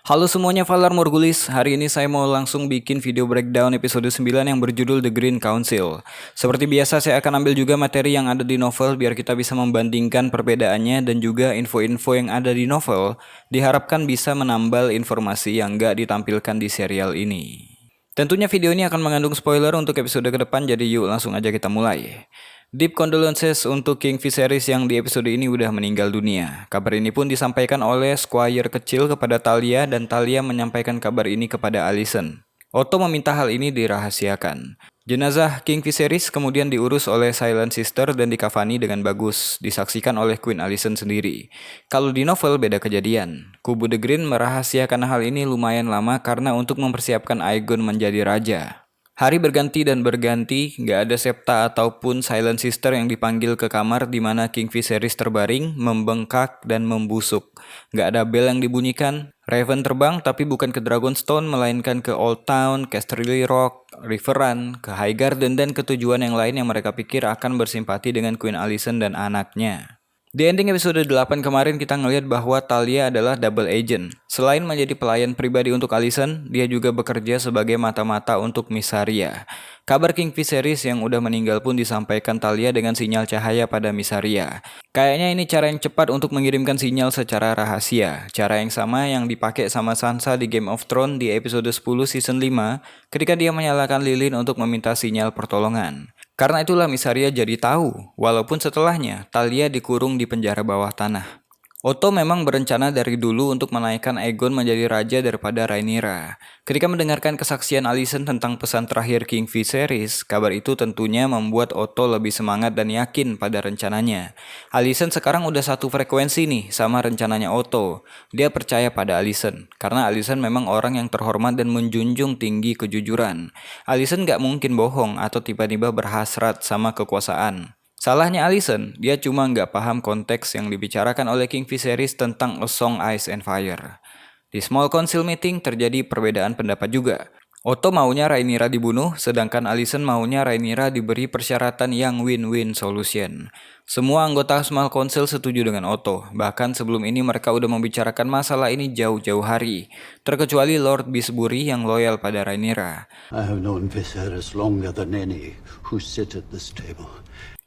Halo semuanya, Valar Morgulis. Hari ini saya mau langsung bikin video breakdown episode 9 yang berjudul The Green Council. Seperti biasa saya akan ambil juga materi yang ada di novel biar kita bisa membandingkan perbedaannya dan juga info-info yang ada di novel diharapkan bisa menambal informasi yang gak ditampilkan di serial ini. Tentunya video ini akan mengandung spoiler untuk episode ke depan, jadi yuk langsung aja kita mulai. Deep condolences untuk King Viserys yang di episode ini udah meninggal dunia. Kabar ini pun disampaikan oleh Squire kecil kepada Talia dan Talia menyampaikan kabar ini kepada Alicent. Otto meminta hal ini dirahasiakan. Jenazah King Viserys kemudian diurus oleh Silent Sister dan dikafani dengan bagus, disaksikan oleh Queen Alicent sendiri. Kalau di novel beda kejadian. Kubu The Green merahasiakan hal ini lumayan lama karena untuk mempersiapkan Aegon menjadi raja. Hari berganti dan berganti, gak ada Septa ataupun Silent Sister yang dipanggil ke kamar di mana King Viserys terbaring, membengkak dan membusuk. Gak ada bel yang dibunyikan. Raven terbang tapi bukan ke Dragonstone melainkan ke Old Town, Casterly Rock, Riverrun, ke High Garden dan ke tujuan yang lain yang mereka pikir akan bersimpati dengan Queen Alicent dan anaknya. Di ending episode 8 kemarin kita ngelihat bahwa Talia adalah double agent. Selain menjadi pelayan pribadi untuk Alicent, dia juga bekerja sebagai mata-mata untuk Mysaria. Kabar King Viserys yang udah meninggal pun disampaikan Talia dengan sinyal cahaya pada Mysaria. Kayaknya ini cara yang cepat untuk mengirimkan sinyal secara rahasia. Cara yang sama yang dipakai sama Sansa di Game of Thrones di episode 10 season 5 ketika dia menyalakan lilin untuk meminta sinyal pertolongan. Karena itulah Mysaria jadi tahu, walaupun setelahnya Talia dikurung di penjara bawah tanah. Otto memang berencana dari dulu untuk menaikkan Aegon menjadi raja daripada Rhaenyra. Ketika mendengarkan kesaksian Alicent tentang pesan terakhir King Viserys, kabar itu tentunya membuat Otto lebih semangat dan yakin pada rencananya. Alicent sekarang udah satu frekuensi nih sama rencananya Otto. Dia percaya pada Alicent, karena Alicent memang orang yang terhormat dan menjunjung tinggi kejujuran. Alicent gak mungkin bohong atau tiba-tiba berhasrat sama kekuasaan. Salahnya Alicent, dia cuma nggak paham konteks yang dibicarakan oleh King Viserys tentang A Song Ice and Fire. Di Small Council Meeting terjadi perbedaan pendapat juga. Otto maunya Rhaenyra dibunuh, sedangkan Alicent maunya Rhaenyra diberi persyaratan yang win-win solution. Semua anggota Small Council setuju dengan Otto, bahkan sebelum ini mereka udah membicarakan masalah ini jauh-jauh hari, terkecuali Lord Bisbury yang loyal pada Rhaenyra. I have known Viserys longer than any who sit at this table.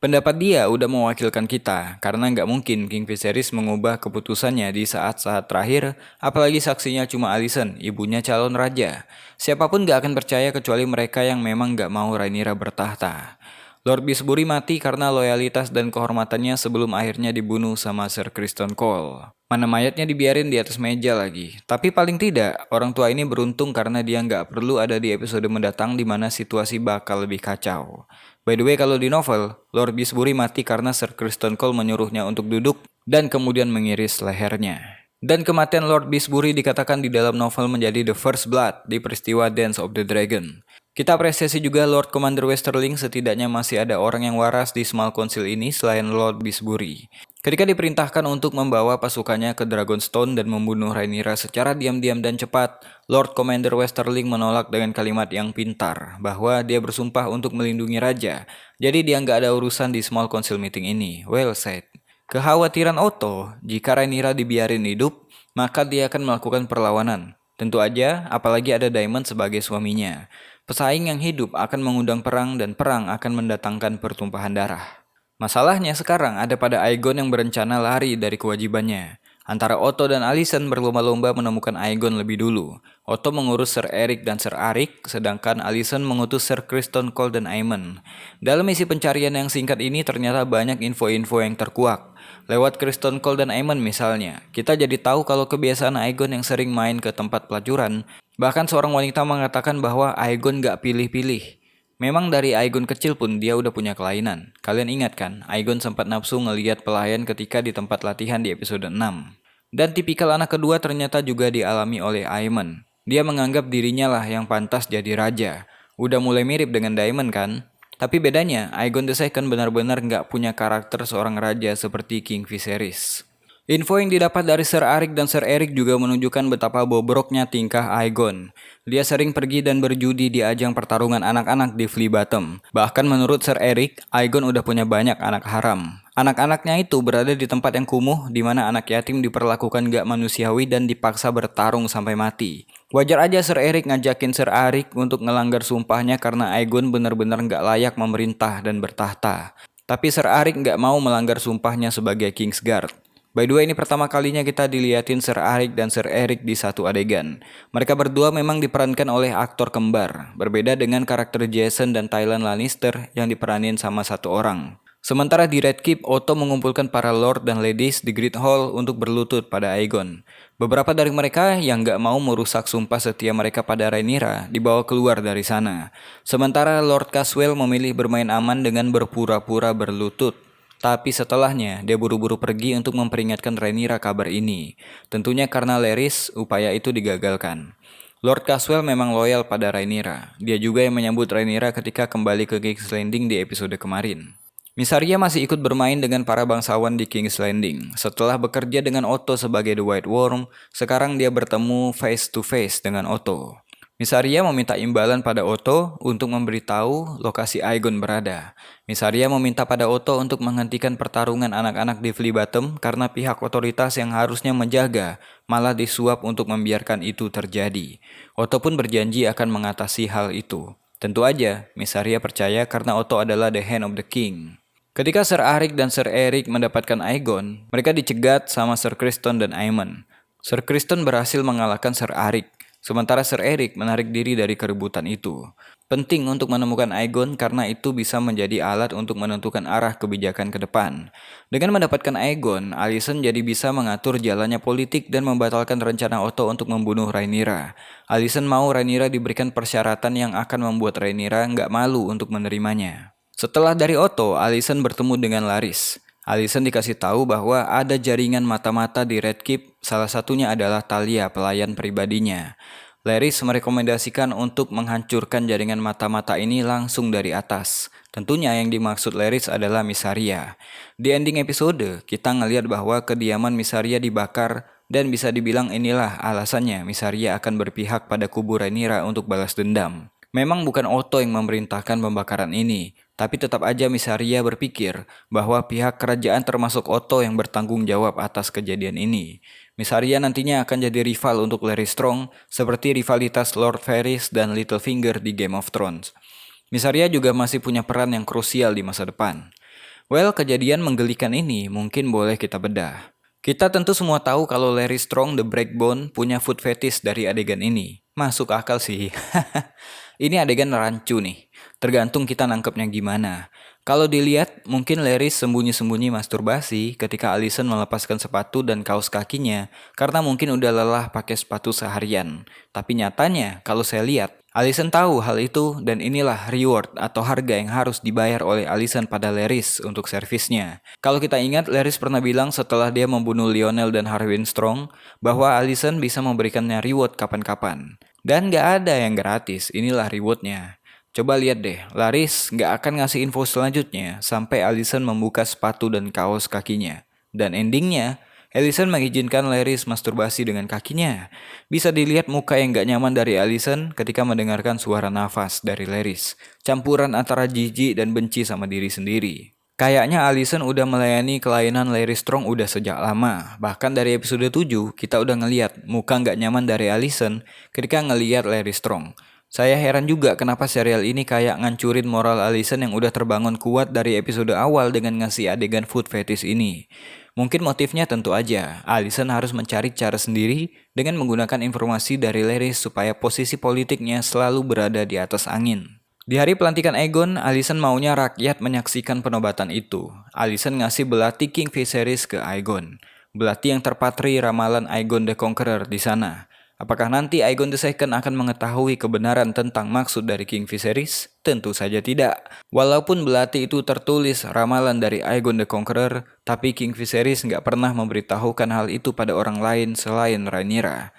Pendapat dia udah mewakilkan kita, karena nggak mungkin King Viserys mengubah keputusannya di saat-saat terakhir, apalagi saksinya cuma Alicent, ibunya calon raja. Siapapun nggak akan percaya kecuali mereka yang memang nggak mau Rhaenyra bertahta. Lord Bisbury mati karena loyalitas dan kehormatannya sebelum akhirnya dibunuh sama Sir Criston Cole. Mana mayatnya dibiarin di atas meja lagi. Tapi paling tidak, orang tua ini beruntung karena dia nggak perlu ada di episode mendatang di mana situasi bakal lebih kacau. By the way, kalau di novel, Lord Bisbury mati karena Sir Criston Cole menyuruhnya untuk duduk dan kemudian mengiris lehernya. Dan kematian Lord Bisbury dikatakan di dalam novel menjadi the first blood di peristiwa Dance of the Dragon. Kita apresiasi juga Lord Commander Westerling, setidaknya masih ada orang yang waras di Small Council ini selain Lord Bisbury. Ketika diperintahkan untuk membawa pasukannya ke Dragonstone dan membunuh Rhaenyra secara diam-diam dan cepat, Lord Commander Westerling menolak dengan kalimat yang pintar, bahwa dia bersumpah untuk melindungi raja. Jadi dia nggak ada urusan di Small Council meeting ini. Well said. Kekhawatiran Otto, jika Rhaenyra dibiarin hidup, maka dia akan melakukan perlawanan. Tentu aja, apalagi ada Daemon sebagai suaminya. Pesaing yang hidup akan mengundang perang dan perang akan mendatangkan pertumpahan darah. Masalahnya sekarang ada pada Aegon yang berencana lari dari kewajibannya. Antara Otto dan Alicent berlomba-lomba menemukan Aegon lebih dulu. Otto mengurus Sir Eric dan Sir Arik, sedangkan Alicent mengutus Sir Criston Cole dan Aemon. Dalam misi pencarian yang singkat ini ternyata banyak info-info yang terkuak. Lewat Criston Cole dan Aemon misalnya, kita jadi tahu kalau kebiasaan Aegon yang sering main ke tempat pelacuran. Bahkan seorang wanita mengatakan bahwa Aegon gak pilih-pilih. Memang dari Aegon kecil pun dia udah punya kelainan. Kalian ingat kan, Aegon sempat nafsu ngeliat pelayan ketika di tempat latihan di episode 6. Dan tipikal anak kedua ternyata juga dialami oleh Aemon. Dia menganggap dirinya lah yang pantas jadi raja. Udah mulai mirip dengan Daemon kan? Tapi bedanya, Aegon II benar-benar nggak punya karakter seorang raja seperti King Viserys. Info yang didapat dari Sir Arik dan Sir Eric juga menunjukkan betapa bobroknya tingkah Aegon. Dia sering pergi dan berjudi di ajang pertarungan anak-anak di Flea Bottom. Bahkan menurut Sir Eric, Aegon udah punya banyak anak haram. Anak-anaknya itu berada di tempat yang kumuh di mana anak yatim diperlakukan gak manusiawi dan dipaksa bertarung sampai mati. Wajar aja Sir Eric ngajakin Sir Arik untuk ngelanggar sumpahnya karena Aegon benar-benar gak layak memerintah dan bertahta. Tapi Sir Arik gak mau melanggar sumpahnya sebagai Kingsguard. By the way, ini pertama kalinya kita diliatin Sir Arik dan Sir Eric di satu adegan. Mereka berdua memang diperankan oleh aktor kembar, berbeda dengan karakter Jason dan Tyrion Lannister yang diperanin sama satu orang. Sementara di Red Keep, Otto mengumpulkan para lord dan ladies di Great Hall untuk berlutut pada Aegon. Beberapa dari mereka yang gak mau merusak sumpah setia mereka pada Rhaenyra dibawa keluar dari sana. Sementara Lord Caswell memilih bermain aman dengan berpura-pura berlutut. Tapi setelahnya, dia buru-buru pergi untuk memperingatkan Rhaenyra kabar ini. Tentunya karena Larys, upaya itu digagalkan. Lord Caswell memang loyal pada Rhaenyra. Dia juga yang menyambut Rhaenyra ketika kembali ke King's Landing di episode kemarin. Mysaria masih ikut bermain dengan para bangsawan di King's Landing. Setelah bekerja dengan Otto sebagai The White Worm, sekarang dia bertemu face to face dengan Otto. Mysaria meminta imbalan pada Otto untuk memberitahu lokasi Aegon berada. Mysaria meminta pada Otto untuk menghentikan pertarungan anak-anak di Flea Bottom karena pihak otoritas yang harusnya menjaga malah disuap untuk membiarkan itu terjadi. Otto pun berjanji akan mengatasi hal itu. Tentu aja, Mysaria percaya karena Otto adalah the hand of the king. Ketika Sir Arik dan Sir Eric mendapatkan Aegon, mereka dicegat sama Sir Criston dan Aemon. Sir Criston berhasil mengalahkan Sir Arik. Sementara Sir Eric menarik diri dari keributan itu. Penting untuk menemukan Aegon karena itu bisa menjadi alat untuk menentukan arah kebijakan ke depan. Dengan mendapatkan Aegon, Alicent jadi bisa mengatur jalannya politik dan membatalkan rencana Otto untuk membunuh Rhaenyra. Alicent mau Rhaenyra diberikan persyaratan yang akan membuat Rhaenyra nggak malu untuk menerimanya. Setelah dari Otto, Alicent bertemu dengan Larys. Alicent dikasih tahu bahwa ada jaringan mata-mata di Red Keep, salah satunya adalah Talia, pelayan pribadinya. Larys merekomendasikan untuk menghancurkan jaringan mata-mata ini langsung dari atas. Tentunya yang dimaksud Larys adalah Mysaria. Di ending episode, kita ngelihat bahwa kediaman Mysaria dibakar dan bisa dibilang inilah alasannya Mysaria akan berpihak pada kubu Rhaenyra untuk balas dendam. Memang bukan Otto yang memerintahkan pembakaran ini, tapi tetap aja Mysaria berpikir bahwa pihak kerajaan termasuk Otto yang bertanggung jawab atas kejadian ini. Mysaria nantinya akan jadi rival untuk Larys Strong, seperti rivalitas Lord Varys dan Littlefinger di Game of Thrones. Mysaria juga masih punya peran yang krusial di masa depan. Well, kejadian menggelikan ini mungkin boleh kita bedah. Kita tentu semua tahu kalau Larys Strong the Breakbone punya food fetish dari adegan ini. Masuk akal sih. Ini adegan rancu nih. Tergantung kita nangkepnya gimana. Kalau dilihat, mungkin Larys sembunyi-sembunyi masturbasi ketika Alicent melepaskan sepatu dan kaos kakinya karena mungkin udah lelah pakai sepatu seharian. Tapi nyatanya, kalau saya lihat, Alicent tahu hal itu dan inilah reward atau harga yang harus dibayar oleh Alicent pada Larys untuk servisnya. Kalau kita ingat, Larys pernah bilang setelah dia membunuh Lionel dan Harwin Strong bahwa Alicent bisa memberikannya reward kapan-kapan. Dan gak ada yang gratis, inilah rewardnya. Coba lihat deh, Larys gak akan ngasih info selanjutnya sampai Alicent membuka sepatu dan kaos kakinya. Dan endingnya, Alicent mengizinkan Larys masturbasi dengan kakinya. Bisa dilihat muka yang gak nyaman dari Alicent ketika mendengarkan suara nafas dari Larys. Campuran antara jijik dan benci sama diri sendiri. Kayaknya Alicent udah melayani kelainan Larys Strong udah sejak lama. Bahkan dari episode 7, kita udah ngeliat muka gak nyaman dari Alicent ketika ngeliat Larys Strong. Saya heran juga kenapa serial ini kayak ngancurin moral Alicent yang udah terbangun kuat dari episode awal dengan ngasih adegan food fetish ini. Mungkin motifnya tentu aja, Alicent harus mencari cara sendiri dengan menggunakan informasi dari Larys supaya posisi politiknya selalu berada di atas angin. Di hari pelantikan Aegon, Alicent maunya rakyat menyaksikan penobatan itu. Alicent ngasih belati King Viserys ke Aegon. Belati yang terpatri ramalan Aegon the Conqueror di sana. Apakah nanti Aegon II akan mengetahui kebenaran tentang maksud dari King Viserys? Tentu saja tidak. Walaupun belati itu tertulis ramalan dari Aegon the Conqueror, tapi King Viserys nggak pernah memberitahukan hal itu pada orang lain selain Rhaenyra.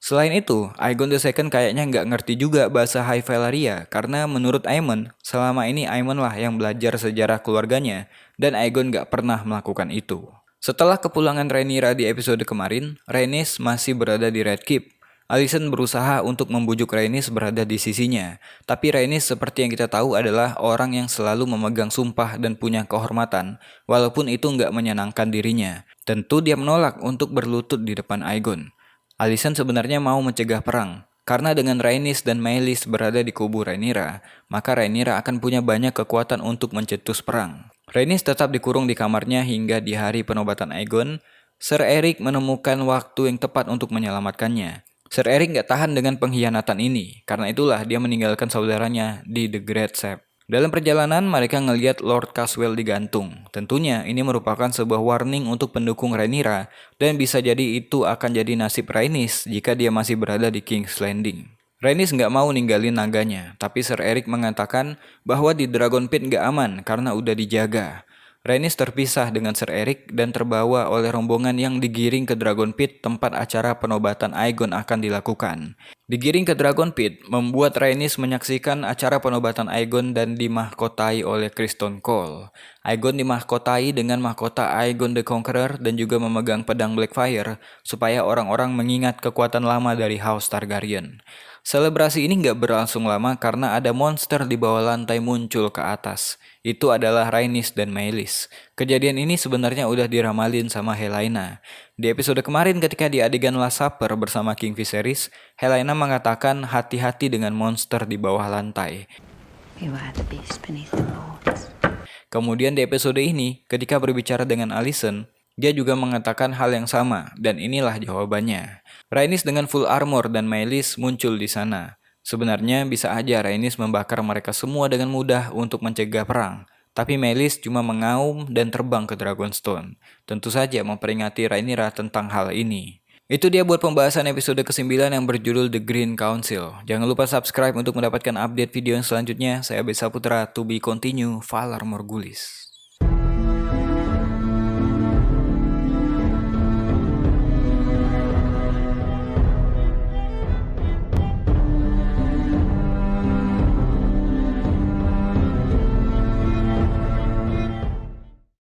Selain itu, Aegon II kayaknya nggak ngerti juga bahasa High Valyria karena menurut Aemon, selama ini Aemon lah yang belajar sejarah keluarganya dan Aegon nggak pernah melakukan itu. Setelah kepulangan Rhaenyra di episode kemarin, Rhaenys masih berada di Red Keep. Alicent berusaha untuk membujuk Rhaenys berada di sisinya, tapi Rhaenys seperti yang kita tahu adalah orang yang selalu memegang sumpah dan punya kehormatan, walaupun itu nggak menyenangkan dirinya. Tentu dia menolak untuk berlutut di depan Aegon. Alicent sebenarnya mau mencegah perang, karena dengan Rhaenys dan Meleys berada di kubu Rhaenyra, maka Rhaenyra akan punya banyak kekuatan untuk mencetus perang. Rhaenys tetap dikurung di kamarnya hingga di hari penobatan Aegon. Ser Erik menemukan waktu yang tepat untuk menyelamatkannya. Ser Erik gak tahan dengan pengkhianatan ini, karena itulah dia meninggalkan saudaranya di The Great Sept. Dalam perjalanan, mereka ngelihat Lord Caswell digantung. Tentunya ini merupakan sebuah warning untuk pendukung Rhaenyra, dan bisa jadi itu akan jadi nasib Rhaenys jika dia masih berada di King's Landing. Rhaenys nggak mau ninggalin naganya, tapi Ser Erik mengatakan bahwa di Dragon Pit nggak aman karena udah dijaga. Rhaenys terpisah dengan Ser Erik dan terbawa oleh rombongan yang digiring ke Dragon Pit tempat acara penobatan Aegon akan dilakukan. Digiring ke Dragon Pit membuat Rhaenys menyaksikan acara penobatan Aegon dan dimahkotai oleh Criston Cole. Aegon dimahkotai dengan mahkota Aegon the Conqueror dan juga memegang pedang Blackfyre supaya orang-orang mengingat kekuatan lama dari House Targaryen. Selebrasi ini nggak berlangsung lama karena ada monster di bawah lantai muncul ke atas. Itu adalah Rhaenys dan Meleys. Kejadian ini sebenarnya udah diramalin sama Helaena. Di episode kemarin ketika di adegan Last Supper bersama King Viserys, Helaena mengatakan hati-hati dengan monster di bawah lantai. Beware the beast beneath the boards. Kemudian di episode ini, ketika berbicara dengan Alicent, dia juga mengatakan hal yang sama, dan inilah jawabannya. Rhaenys dengan full armor dan Meleys muncul di sana. Sebenarnya bisa aja Rhaenys membakar mereka semua dengan mudah untuk mencegah perang. Tapi Meleys cuma mengaum dan terbang ke Dragonstone. Tentu saja memperingati Rhaenyra tentang hal ini. Itu dia buat pembahasan episode ke-9 yang berjudul The Green Council. Jangan lupa subscribe untuk mendapatkan update video yang selanjutnya. Saya Abed Saputra, to be continue, Valar Morghulis.